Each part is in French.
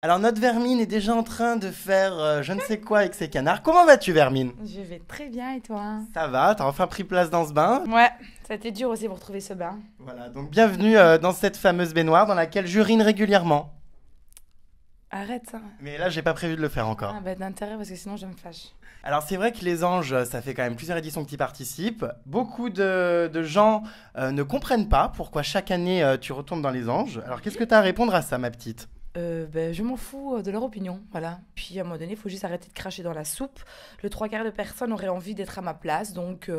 Alors notre Vermine est déjà en train de faire je ne sais quoi avec ses canards. Comment vas-tu Vermine? Je vais très bien et toi? Ça va, t'as enfin pris place dans ce bain. Ouais, ça a été dur aussi pour trouver ce bain. Voilà, donc bienvenue dans cette fameuse baignoire dans laquelle j'urine régulièrement. Arrête ça. Mais là j'ai pas prévu de le faire encore. Ah bah d'intérêt parce que sinon je me fâche. Alors c'est vrai que les anges, ça fait quand même plusieurs éditions que tu y participes. Beaucoup de gens ne comprennent pas pourquoi chaque année tu retournes dans les anges. Alors qu'est-ce que tu as à répondre à ça ma petite? Je m'en fous de leur opinion, voilà. Puis à un moment donné, il faut juste arrêter de cracher dans la soupe. Le trois quarts de personnes auraient envie d'être à ma place, donc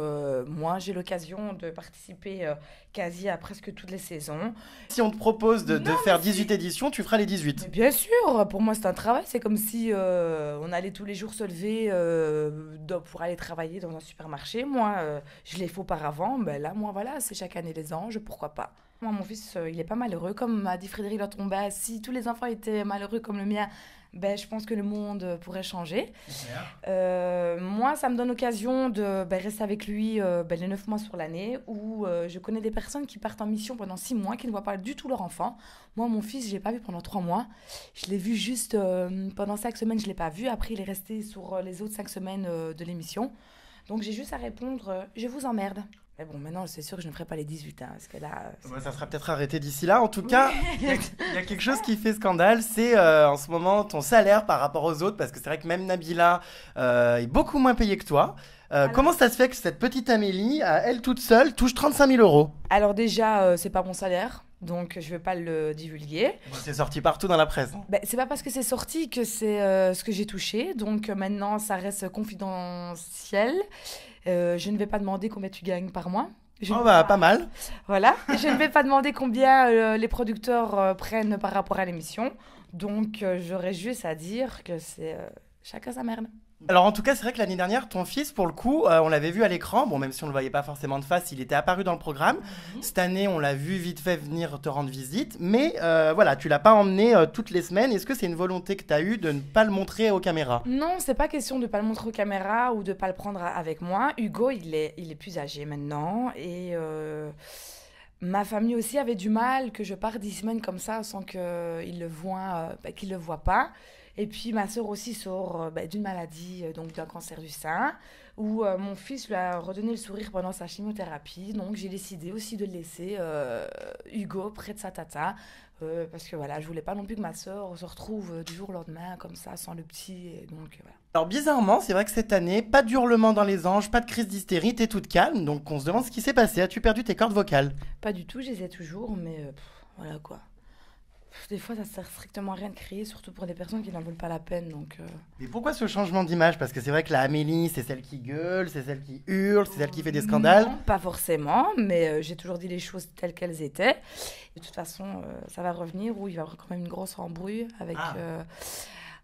moi j'ai l'occasion de participer quasi à presque toutes les saisons. Si on te propose de faire mais 18 éditions, tu feras les 18. Mais bien sûr, pour moi c'est un travail, c'est comme si on allait tous les jours se lever pour aller travailler dans un supermarché. Moi, je l'ai fait auparavant, ben là, moi voilà, c'est chaque année les anges, pourquoi pas. Moi, mon fils, il est pas malheureux, comme a dit Frédéric Latombas. Si tous les enfants étaient malheureux comme le mien, ben, je pense que le monde pourrait changer. Moi, ça me donne l'occasion de rester avec lui les 9 mois sur l'année, où je connais des personnes qui partent en mission pendant 6 mois, qui ne voient pas du tout leur enfant. Moi, mon fils, je ne l'ai pas vu pendant 3 mois. Je l'ai vu juste pendant 5 semaines, je ne l'ai pas vu. Après, il est resté sur les autres 5 semaines de l'émission. Donc, j'ai juste à répondre je vous emmerde. Mais bon, maintenant, c'est sûr que je ne ferai pas les 18, hein, parce que là... Ça sera peut-être arrêté d'ici là. En tout cas, il y a quelque chose qui fait scandale, c'est en ce moment ton salaire par rapport aux autres, parce que c'est vrai que même Nabila est beaucoup moins payée que toi. Comment ça se fait que cette petite Amélie, elle toute seule, touche 35 000 euros? Alors déjà, c'est pas mon salaire, donc je vais pas le divulguer. C'est sorti partout dans la presse. C'est pas parce que c'est sorti que c'est ce que j'ai touché, donc maintenant ça reste confidentiel. Je ne vais pas demander combien tu gagnes par mois. Pas mal. Voilà. Je ne vais pas demander combien les producteurs prennent par rapport à l'émission. Donc, j'aurais juste à dire que c'est chacun sa merde. Alors en tout cas, c'est vrai que l'année dernière, ton fils, pour le coup, on l'avait vu à l'écran. Bon, même si on ne le voyait pas forcément de face, il était apparu dans le programme. Cette année, on l'a vu vite fait venir te rendre visite. Mais voilà, tu l'as pas emmené toutes les semaines. Est-ce que c'est une volonté que tu as eue de ne pas le montrer aux caméras? Non, c'est pas question de pas le montrer aux caméras ou de pas le prendre avec moi. Hugo, il est plus âgé maintenant. Et ma famille aussi avait du mal que je parte 10 semaines comme ça sans qu'il qu'il le voit pas. Et puis ma sœur aussi sort d'une maladie, donc d'un cancer du sein, où mon fils lui a redonné le sourire pendant sa chimiothérapie. Donc j'ai décidé aussi de laisser Hugo près de sa tata, parce que voilà, je voulais pas non plus que ma sœur se retrouve du jour au lendemain comme ça, sans le petit. Et donc voilà. Alors bizarrement, c'est vrai que cette année, pas d'hurlement dans les anges, pas de crise d'hystérie, t'es toute calme. Donc on se demande ce qui s'est passé. As-tu perdu tes cordes vocales? Pas du tout, je les ai toujours, mais voilà quoi. Des fois, ça sert strictement à rien de crier, surtout pour des personnes qui n'en veulent pas la peine. Donc, Mais pourquoi ce changement d'image? Parce que c'est vrai que la Amélie, c'est celle qui gueule, c'est celle qui hurle, c'est celle qui fait des scandales. Non, pas forcément, mais j'ai toujours dit les choses telles qu'elles étaient. De toute façon, ça va revenir où il va y avoir quand même une grosse embrouille avec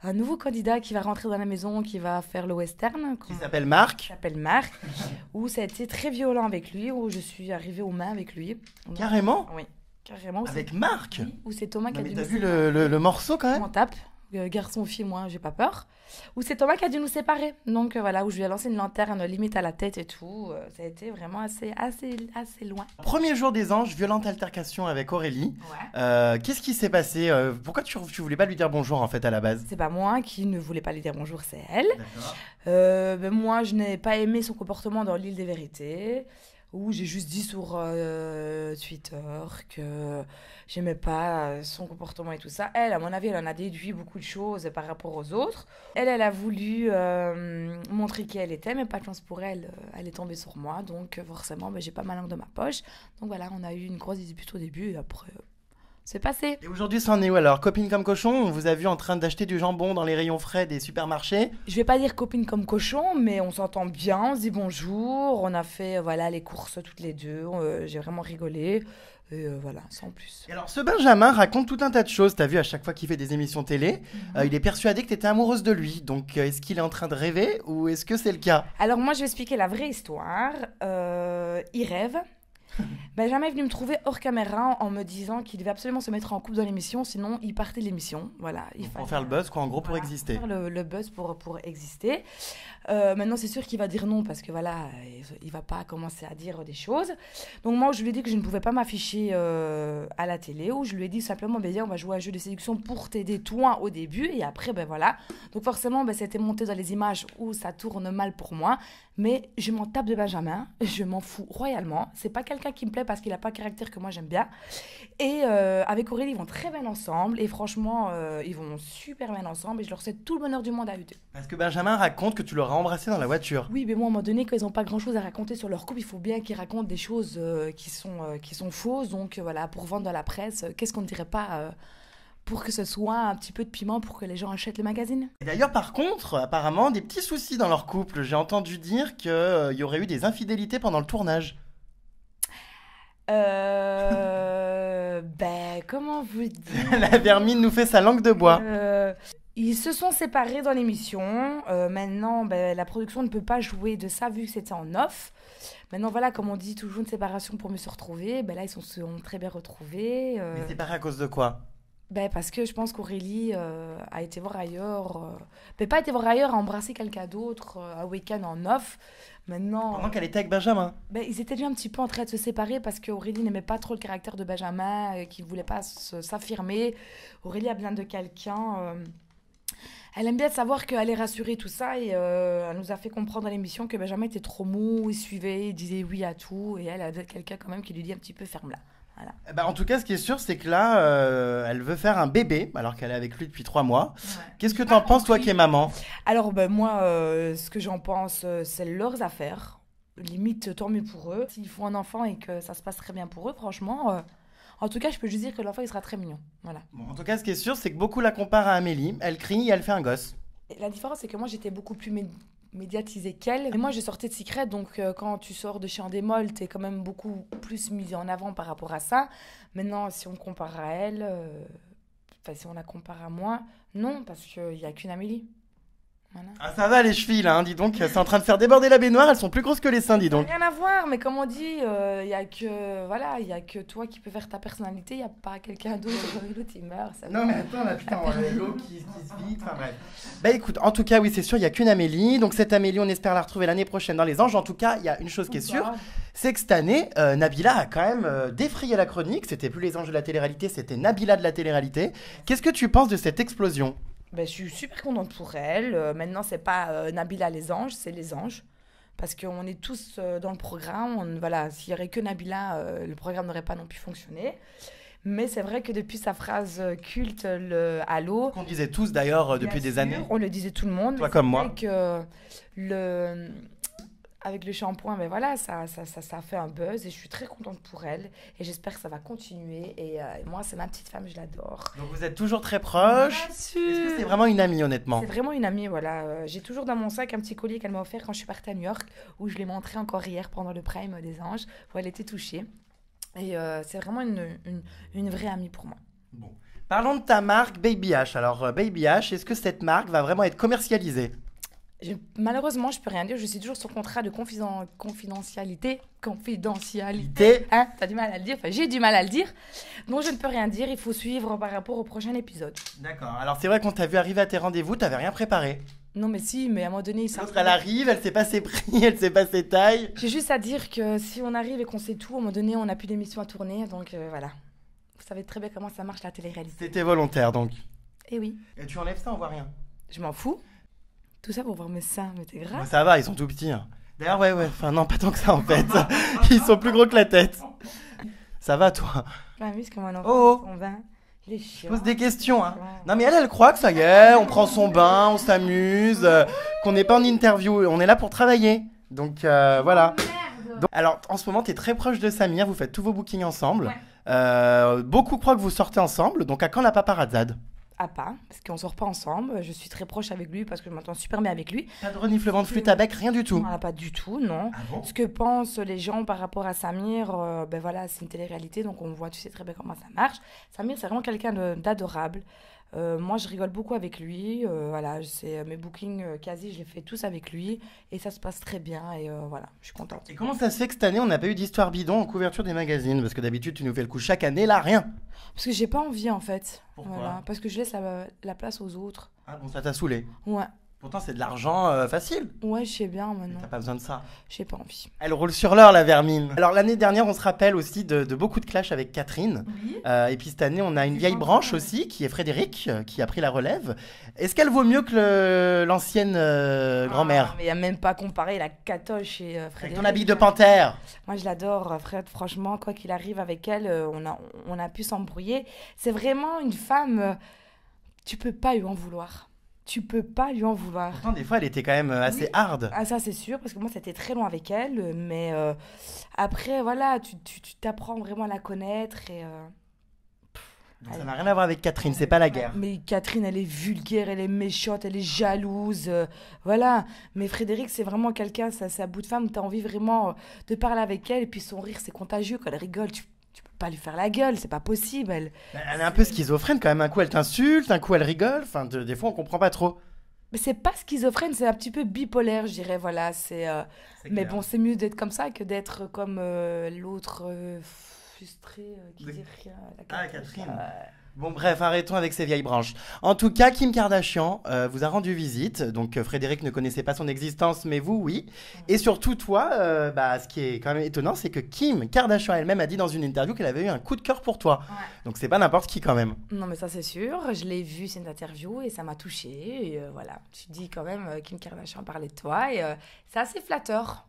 un nouveau candidat qui va rentrer dans la maison, qui va faire le western. Qui s'appelle Marc. Qui s'appelle Marc, où ça a été très violent avec lui, où je suis arrivée aux mains avec lui. Donc, Carrément? Oui. Carrément. Avec Marc? Ou c'est Thomas qui a dû nous séparer. T'as vu le morceau quand même? On tape, garçon, fille, moi, j'ai pas peur. Ou c'est Thomas qui a dû nous séparer. Donc voilà, où je lui ai lancé une lanterne limite à la tête et tout. Ça a été vraiment assez loin. Premier jour des anges, violente altercation avec Aurélie. Ouais. Qu'est-ce qui s'est passé? Pourquoi tu voulais pas lui dire bonjour en fait à la base? C'est pas moi qui ne voulais pas lui dire bonjour, c'est elle. D'accord. Moi, je n'ai pas aimé son comportement dans l'île des vérités. Où j'ai juste dit sur Twitter que j'aimais pas son comportement et tout ça. Elle, à mon avis, elle en a déduit beaucoup de choses par rapport aux autres. Elle a voulu montrer qui elle était, mais pas de chance pour elle. Elle est tombée sur moi, donc forcément, j'ai pas ma langue dans ma poche. Donc voilà, on a eu une grosse dispute au début et après... c'est passé. Et aujourd'hui, ça en est où alors? Copine comme cochon, on vous a vu en train d'acheter du jambon dans les rayons frais des supermarchés. Je vais pas dire copine comme cochon, mais on s'entend bien, on se dit bonjour. On a fait les courses toutes les deux. J'ai vraiment rigolé. Et voilà, sans plus. Et alors, ce Benjamin raconte tout un tas de choses. T'as vu, à chaque fois qu'il fait des émissions télé, il est persuadé que t'étais amoureuse de lui. Donc, est-ce qu'il est en train de rêver ou est-ce que c'est le cas? Alors, moi, je vais expliquer la vraie histoire. Il rêve. Benjamin est venu me trouver hors caméra en me disant qu'il devait absolument se mettre en couple dans l'émission, sinon il partait de l'émission. Voilà, pour faire le buzz, quoi, en gros, pour exister. Pour faire le buzz pour exister. Maintenant, c'est sûr qu'il va dire non parce que voilà, il va pas commencer à dire des choses. Donc moi, je lui ai dit que je ne pouvais pas m'afficher à la télé, ou je lui ai dit simplement, on va jouer à un jeu de séduction pour t'aider toi au début, et après, voilà. Donc forcément, c'était monté dans les images où ça tourne mal pour moi, mais je m'en tape de Benjamin, je m'en fous royalement. C'est pas quelqu'un qui me plaît parce qu'il a pas le caractère que moi j'aime bien. Et avec Aurélie, ils vont très bien ensemble, et franchement, ils vont super bien ensemble, et je leur souhaite tout le bonheur du monde à eux deux. Parce que Benjamin raconte que tu l'auras embrassé dans la voiture. Oui, mais moi, à un moment donné, quand ils n'ont pas grand-chose à raconter sur leur couple, il faut bien qu'ils racontent des choses qui sont fausses. Donc voilà, pour vendre dans la presse, qu'est-ce qu'on ne dirait pas pour que ce soit un petit peu de piment pour que les gens achètent le magazine. Et d'ailleurs, par contre, apparemment, des petits soucis dans leur couple. J'ai entendu dire qu'il y aurait eu des infidélités pendant le tournage. Comment vous dire? La vermine nous fait sa langue de bois. Ils se sont séparés dans l'émission. Maintenant, la production ne peut pas jouer de ça vu que c'était en off. Maintenant, voilà, comme on dit, toujours une séparation pour mieux se retrouver. Là, ils se sont très bien retrouvés. Mais séparés à cause de quoi? Parce que je pense qu'Aurélie a été voir ailleurs. Pas été voir ailleurs, a embrassé quelqu'un d'autre un week-end en off. Maintenant, pendant qu'elle était avec Benjamin. Ils étaient déjà un petit peu en train de se séparer parce qu'Aurélie n'aimait pas trop le caractère de Benjamin, qui ne voulait pas s'affirmer. Aurélie a besoin de quelqu'un. Elle aime bien savoir qu'elle est rassurée, tout ça. Et elle nous a fait comprendre à l'émission que Benjamin était trop mou, il suivait, il disait oui à tout. Et elle a quelqu'un quand même qui lui dit un petit peu ferme-la. Voilà. En tout cas, ce qui est sûr, c'est que là, elle veut faire un bébé, alors qu'elle est avec lui depuis 3 mois. Ouais. Qu'est-ce que t'en penses, toi qui es maman? Alors, moi, ce que j'en pense, c'est leurs affaires. Limite, tant mieux pour eux. S'ils font un enfant et que ça se passe très bien pour eux, franchement... En tout cas, je peux juste dire que l'enfant, il sera très mignon. Voilà. Bon, en tout cas, ce qui est sûr, c'est que beaucoup la comparent à Amélie. Elle crie et elle fait un gosse. Et la différence, c'est que moi, j'étais beaucoup plus médiatisée qu'elle. Et moi, je sortais de Secret, donc quand tu sors de chez Endemol, t'es quand même beaucoup plus mise en avant par rapport à ça. Maintenant, si on compare à elle, si on la compare à moi, non, parce qu'il n'y a qu'une Amélie. Voilà. Ah, ça va les chevilles, hein, dis donc, c'est en train de faire déborder la baignoire, elles sont plus grosses que les seins, dis donc. Rien à voir, mais comme on dit, il y a que toi qui peux faire ta personnalité, il n'y a pas quelqu'un d'autre, l'autre il meurt. Ça non mais attends, là putain, l'eau qui se vide, enfin bref. Écoute, en tout cas, oui, c'est sûr, il n'y a qu'une Amélie, donc cette Amélie, on espère la retrouver l'année prochaine dans Les Anges. En tout cas, il y a une chose qui est sûre, c'est que cette année, Nabila a quand même défrayé la chronique, c'était plus Les Anges de la télé-réalité, c'était Nabila de la télé-réalité. Qu'est-ce que tu penses de cette explosion ? Je suis super contente pour elle. Maintenant, c'est pas Nabila les anges, c'est les anges. Parce qu'on est tous dans le programme. S'il n'y aurait que Nabila, le programme n'aurait pas non plus fonctionné. Mais c'est vrai que depuis sa phrase culte, le « Allô », qu'on disait tous d'ailleurs depuis des années. On le disait tout le monde. Toi comme moi. Avec le shampoing, ça a fait un buzz et je suis très contente pour elle et j'espère que ça va continuer et moi c'est ma petite femme, je l'adore. Donc vous êtes toujours très proches. Bien sûr. Est-ce que c'est vraiment une amie honnêtement? C'est vraiment une amie, voilà. J'ai toujours dans mon sac un petit collier qu'elle m'a offert quand je suis partie à New York, où je l'ai montré encore hier pendant le Prime des Anges, où elle était touchée. Et c'est vraiment une vraie amie pour moi. Bon. Parlons de ta marque Baby H. Alors Baby H, est-ce que cette marque va vraiment être commercialisée? Malheureusement, je peux rien dire. Je suis toujours sur contrat de confidentialité. Hein, t'as du mal à le dire. J'ai du mal à le dire. Donc, je ne peux rien dire. Il faut suivre par rapport au prochain épisode. D'accord. Alors, c'est vrai qu'on t'a vu arriver à tes rendez-vous, t'avais rien préparé. Non, mais si, mais à un moment donné... L'autre, elle arrive, elle sait pas ses prix, elle sait pas ses tailles. J'ai juste à dire que si on arrive et qu'on sait tout, à un moment donné, on n'a plus d'émission à tourner. Donc, voilà. Vous savez très bien comment ça marche, la télé-réalité. C'était volontaire, donc. Eh oui. Et tu enlèves ça, on voit rien. Je m'en fous. Tout ça pour voir mes seins, mais t'es grave. Ça va, ils sont tout petits. Hein. D'ailleurs, ouais. Enfin, non, pas tant que ça, en fait. Ils sont plus gros que la tête. Ça va, toi? Je m'amuse comme un enfant. Oh, son bain. Il est chiant. Je pose des questions, hein. Non, mais elle croit que ça y est, on prend son bain, on s'amuse, qu'on n'est pas en interview. On est là pour travailler. Donc, voilà. Donc, alors, en ce moment, t'es très proche de Samir. Vous faites tous vos bookings ensemble. Ouais. Beaucoup croient que vous sortez ensemble. Donc, à quand la paparazzade? Pas, parce qu'on sort pas ensemble. Je suis très proche avec lui parce que je m'entends super bien avec lui. Pas de reniflement de flûte à bec, rien du tout? Non, pas du tout, non. Ah bon? Ce que pensent les gens par rapport à Samir, c'est une télé-réalité, donc on voit, tu sais très bien comment ça marche. Samir, c'est vraiment quelqu'un d'adorable. Moi, je rigole beaucoup avec lui. Voilà, mes bookings quasi, je les fais tous avec lui. Et ça se passe très bien. Et voilà, je suis contente. Et comment ça se fait que cette année, on n'a pas eu d'histoire bidon en couverture des magazines? Parce que d'habitude, tu nous fais le coup chaque année, là, rien. Parce que j'ai pas envie, en fait. Pourquoi? Voilà, parce que je laisse la place aux autres. Ah bon, ça t'a saoulé. Ouais. Pourtant, c'est de l'argent facile. Ouais, je sais bien Mais maintenant. t'as pas besoin de ça. J'ai pas envie. Elle roule sur l'or, la vermine. Alors, l'année dernière, on se rappelle aussi de beaucoup de clashs avec Catherine. Oui. Et puis, cette année, on a une vieille branche aussi, qui est Frédéric, qui a pris la relève. Est-ce qu'elle vaut mieux que l'ancienne grand-mère? Mais il n'y a même pas comparé la catoche et Avec Frédéric. ton habit de panthère. Moi, je l'adore, Fred. Franchement, quoi qu'il arrive avec elle, on a pu s'embrouiller. C'est vraiment une femme, tu peux pas lui en vouloir. Tu peux pas lui en vouloir. Pourtant, des fois, elle était quand même assez hard. Ah, ça, c'est sûr, parce que moi, c'était très long avec elle. Mais après, voilà, tu t'apprends vraiment à la connaître. Et, Donc, ça n'a rien à voir avec Catherine, c'est pas la guerre. mais Catherine, elle est vulgaire, elle est méchante, elle est jalouse. Voilà. Mais Frédéric, c'est vraiment quelqu'un, c'est un bout de femme où tu as envie vraiment de parler avec elle. Et puis son rire, c'est contagieux. Quand elle rigole, tu peux pas lui faire la gueule, c'est pas possible. Elle est un peu schizophrène quand même. Un coup, elle t'insulte, un coup, elle rigole. Enfin, des fois, on comprend pas trop. Mais c'est pas schizophrène, c'est un petit peu bipolaire, je dirais. Voilà, mais bon, c'est mieux d'être comme ça que d'être comme l'autre frustré qui dit rien. Ah, Catherine. Bon, bref, arrêtons avec ces vieilles branches. En tout cas, Kim Kardashian vous a rendu visite. Donc, Frédéric ne connaissait pas son existence, mais vous, oui. Et surtout, toi, ce qui est quand même étonnant, c'est que Kim Kardashian elle-même a dit dans une interview qu'elle avait eu un coup de cœur pour toi. Ouais. Donc, c'est pas n'importe qui quand même. Non, mais ça, c'est sûr. Je l'ai vu, cette interview, et ça m'a touchée. Et voilà, tu dis quand même, Kim Kardashian parlait de toi, et c'est assez flatteur.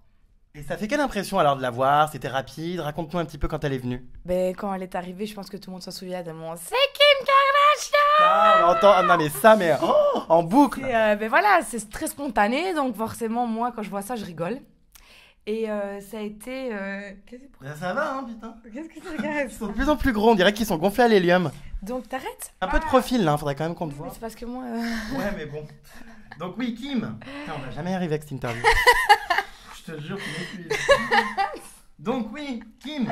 Et ça fait quelle impression alors de la voir? C'était rapide? Raconte-nous un petit peu quand elle est venue. Ben, quand elle est arrivée, je pense que tout le monde s'en souvient de mon C'est Kim Kardashian! Ah, on entend. Ah, non, mais ça, mais en boucle. Et, ben voilà, c'est très spontané, donc forcément, moi, quand je vois ça, je rigole. Et ça a été. Ça va, hein, putain. Qu'est-ce que tu regardes? Ils sont de plus en plus gros, on dirait qu'ils sont gonflés à l'hélium. Donc t'arrêtes? Un peu de profil, là, faudrait quand même qu'on te Mais voit. c'est parce que moi. Ouais, mais bon. Donc, oui, Kim. Putain, on va jamais arriver avec cette interview. Je te jure, tu m'épuises. Donc, oui, Kim.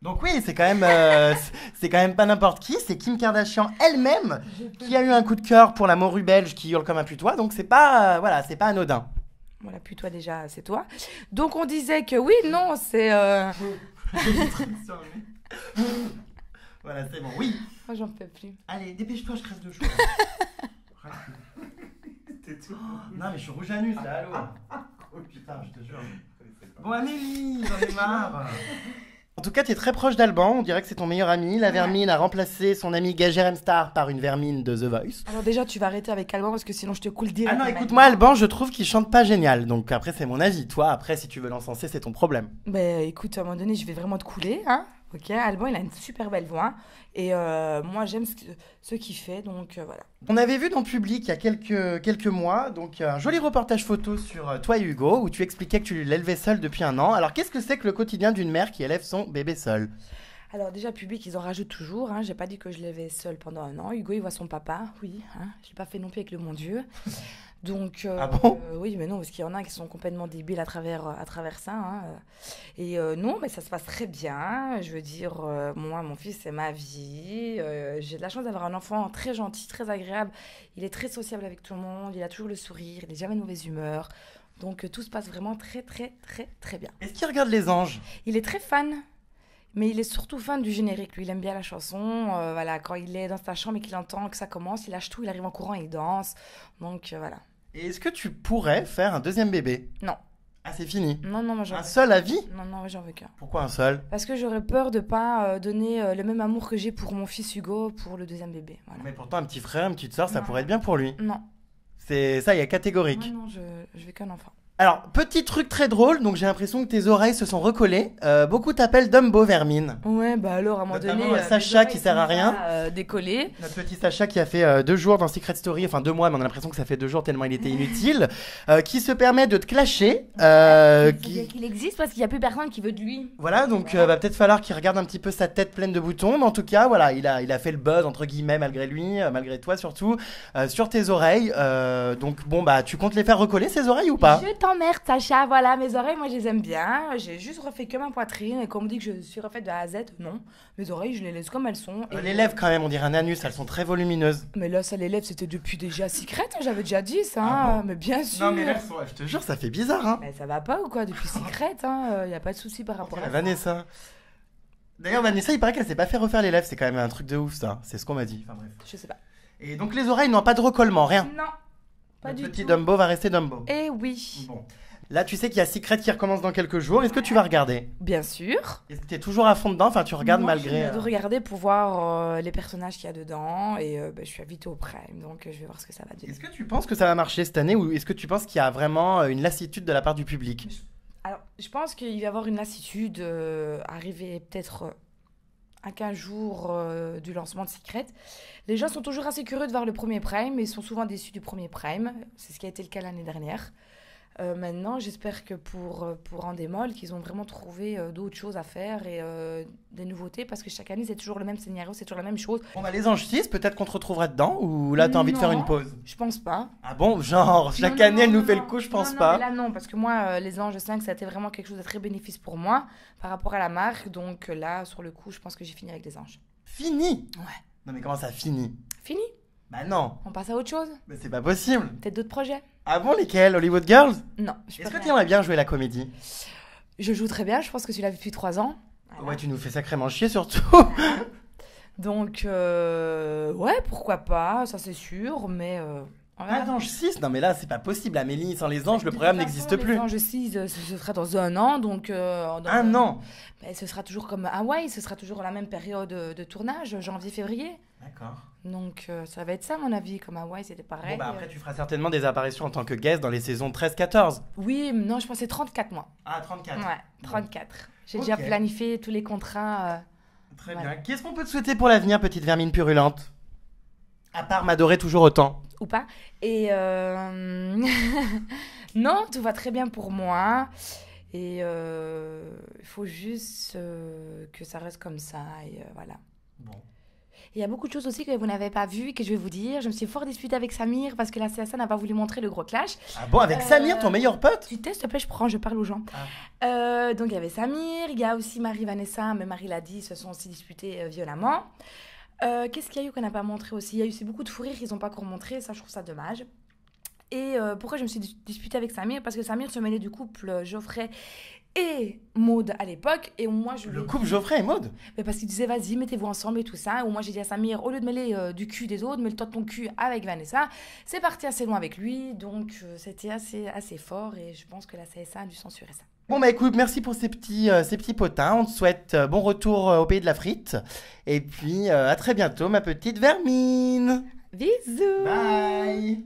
Donc, oui, c'est quand même pas n'importe qui. C'est Kim Kardashian elle-même qui a eu un coup de cœur pour la morue belge qui hurle comme un putois. Donc, c'est pas, voilà, c'est pas anodin. Voilà, puis toi déjà, c'est toi. Donc on disait que oui, non, c'est. Voilà, c'est bon. Oui. Moi, j'en peux plus. Allez, dépêche-toi, je crève de chaud. Non, mais je suis rouge à nu, là, allô. Oh putain, je te jure. Bon, Amélie, j'en ai marre. En tout cas, tu es très proche d'Alban, on dirait que c'est ton meilleur ami. La vermine a remplacé son ami Gager M Star par une vermine de The Voice. Alors déjà, tu vas arrêter avec Alban parce que sinon je te coule Ah direct. non, écoute-moi, Alban, je trouve qu'il chante pas génial. Donc après, c'est mon avis. Toi, après, si tu veux l'encenser, c'est ton problème. Ben écoute, à un moment donné, je vais vraiment te couler, hein. Ok, Alban, il a une super belle voix. Et moi, j'aime ce qu'il fait, donc voilà. On avait vu dans Public il y a quelques mois donc un joli reportage photo sur toi et Hugo où tu expliquais que tu l'élevais seul depuis un an. Alors qu'est-ce que c'est que le quotidien d'une mère qui élève son bébé seul? Alors déjà, Public, ils en rajoutent toujours. Hein. J'ai pas dit que je l'avais seule pendant un an. Hugo, il voit son papa, oui. Hein. Je l'ai pas fait non plus avec le mon Dieu. Donc, ah bon oui, mais non, parce qu'il y en a qui sont complètement débiles à travers ça. Hein. Et non, mais ça se passe très bien. Je veux dire, moi, mon fils, c'est ma vie. J'ai de la chance d'avoir un enfant très gentil, très agréable. Il est très sociable avec tout le monde. Il a toujours le sourire. Il n'est jamais de mauvaise humeur. Donc, tout se passe vraiment très, très, très, très bien. Est-ce qu'il regarde Les Anges? Il est très fan. Mais il est surtout fan du générique. Lui, il aime bien la chanson. Voilà, quand il est dans sa chambre et qu'il entend que ça commence, il lâche tout, il arrive en courant et il danse. Donc, voilà. Et est-ce que tu pourrais faire un deuxième bébé? Non. Ah, c'est fini? Non, moi j'en Un veux. seul à vie? Non, j'en veux qu'un. Pourquoi un seul? Parce que j'aurais peur de pas donner le même amour que j'ai pour mon fils Hugo pour le deuxième bébé. Voilà. Mais pourtant, un petit frère, une petite soeur, ça Non. pourrait être bien pour lui. Non. C'est ça, il y a catégorique. Ouais, non, je veux qu'un enfant. Alors, petit truc très drôle, donc j'ai l'impression que tes oreilles se sont recollées. Beaucoup t'appellent Dumbo Vermine. Ouais, bah alors à un moment Notamment, donné. Sacha qui sert à rien. Décoller. Notre petit Sacha qui a fait 2 jours dans Secret Story, enfin 2 mois, mais on a l'impression que ça fait 2 jours tellement il était inutile, qui se permet de te clasher. Qu'il existe parce qu'il n'y a plus personne qui veut de lui. Voilà, donc va peut-être falloir qu'il regarde un petit peu sa tête pleine de boutons, mais en tout cas, voilà, il a fait le buzz entre guillemets malgré lui, malgré toi surtout, sur tes oreilles. Donc bon, bah tu comptes les faire recoller ces oreilles ou pas? Je t'en t'emmerde, Sacha. Voilà, mes oreilles, moi, je les aime bien. J'ai juste refait que ma poitrine. Et quand on me dit que je suis refaite de A à Z, non. Mes oreilles, je les laisse comme elles sont. Et... Les lèvres, quand même, on dirait un anus, elles sont très volumineuses. Mais là, ça, les lèvres, c'était depuis déjà Secret. J'avais déjà dit ça. Ah bon Mais bien sûr. Non, mais lèvres sont... Je te jure, ça fait bizarre, hein. Mais ça va pas ou quoi? Depuis Secret, y a pas de souci par rapport à ça. Vanessa. D'ailleurs, Vanessa, il paraît qu'elle s'est pas fait refaire les lèvres. C'est quand même un truc de ouf, ça. C'est ce qu'on m'a dit. Enfin, bref. Je sais pas. Et donc, les oreilles n'ont pas de recollement, rien. Non, pas du Le petit tout. Dumbo va rester Dumbo. Eh oui. Bon. Là, tu sais qu'il y a Secret qui recommence dans quelques jours. Est-ce que tu vas regarder? Bien sûr. Est-ce que tu es toujours à fond dedans? Enfin, tu regardes Moi, malgré. Je vais regarder pour voir les personnages qu'il y a dedans. Et je suis invitée au Prime, donc je vais voir ce que ça va donner. Est-ce que tu penses que ça va marcher cette année ou est-ce que tu penses qu'il y a vraiment une lassitude de la part du public? Alors, je pense qu'il va y avoir une lassitude arriver peut-être à 15 jours du lancement de Secret. Les gens sont toujours assez curieux de voir le premier Prime, mais ils sont souvent déçus du premier Prime. C'est ce qui a été le cas l'année dernière. Maintenant, j'espère que pour Endemol, qu'ils ont vraiment trouvé d'autres choses à faire et des nouveautés, parce que chaque année, c'est toujours le même scénario, c'est toujours la même chose. On a les Anges 6, peut-être qu'on te retrouvera dedans ou là, t'as envie de faire une pause? Je pense pas. Ah bon, genre, chaque année, elle nous fait le coup, je pense pas. Mais là, non, parce que moi, les Anges 5, ça a été vraiment quelque chose de très bénéfice pour moi par rapport à la marque. Donc là, sur le coup, je pense que j'ai fini avec les Anges. Fini? Ouais. Non, mais comment ça, fini? Fini? Bah non. On passe à autre chose? Mais c'est pas possible. Peut-être d'autres projets? Ah bon, lesquels? Hollywood Girls? Non. Est-ce que tu aimerais bien jouer la comédie? Je joue très bien, je pense que tu l'as vu depuis 3 ans. Voilà. Ouais, tu nous fais sacrément chier surtout. Donc, ouais, pourquoi pas, ça c'est sûr, mais... Pas d'Ange 6? Non mais là, c'est pas possible. Amélie, sans les anges, le programme n'existe plus. Les Anges 6, ce sera dans 1 an, donc... Un an? Ben, ce sera toujours comme Hawaï, ce sera toujours la même période de tournage, janvier-février. D'accord. Donc, ça va être ça, à mon avis, comme Hawaï, c'était pareil. Bon, bah après, tu feras certainement des apparitions en tant que guest dans les saisons 13-14. Oui, non, je pensais 34 mois. Ah, 34. Ouais, 34. J'ai Ok. déjà planifié tous les contrats. Très Voilà. bien. Qu'est-ce qu'on peut te souhaiter pour l'avenir, petite vermine purulente? À part m'adorer toujours autant. Ou pas. Et non, tout va très bien pour moi. Et il faut juste que ça reste comme ça. Et voilà. Bon. Il y a beaucoup de choses aussi que vous n'avez pas vues et que je vais vous dire. Je me suis fort disputée avec Samir parce que la CSA n'a pas voulu montrer le gros clash. Ah bon, avec Samir, ton meilleur pote? Tu testes, s'il te plaît, je parle aux gens. Donc il y avait Samir, il y a aussi Marie-Vanessa, mais Marie l'a dit, ils se sont aussi disputés violemment. Qu'est-ce qu'il y a eu qu'on n'a pas montré aussi? Il y a eu aussi beaucoup de fou rire qu'ils n'ont pas encore montré, ça je trouve ça dommage. Et pourquoi je me suis disputée avec Samir? Parce que Samir se mêlait du couple Geoffrey et Maud à l'époque. Et moi, Le couple Geoffrey et Maud? Mais parce qu'il disait, vas-y, mettez-vous ensemble et tout ça. Ou moi, j'ai dit à Samir, au lieu de mêler du cul des autres, mêle-toi de ton cul avec Vanessa. C'est parti assez loin avec lui. Donc, c'était assez fort. Et je pense que la CSA a dû censurer ça. Bon bah écoute, merci pour ces petits potins. On te souhaite bon retour au pays de la frite. Et puis à très bientôt, ma petite vermine. Bisous! Bye.